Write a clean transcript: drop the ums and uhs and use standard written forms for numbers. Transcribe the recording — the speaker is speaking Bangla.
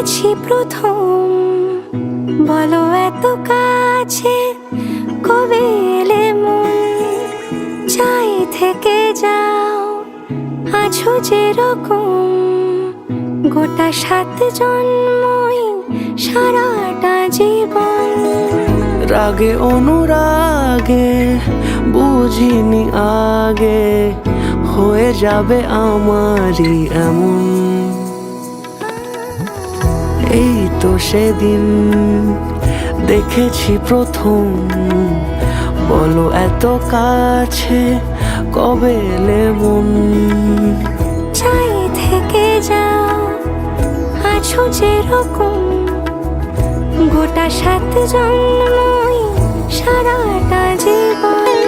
দেখেছি প্রথম, বলো এত কাছে কবে এলে মন, চাই থেকে যাও আছো যেরকম, গোটা 7 জন্মই সারাটা জীবন। রাগে অনুরাগে বুঝিনি আগে, হয়ে যাবে আমারই এমন। এই তো সেদিন দেখেছি প্রথম, বলো এত কাছে কবে এলে মন, চাই থেকে যাও আছো যেরকম, গোটা 7 জন্মই সারাটা জীবন।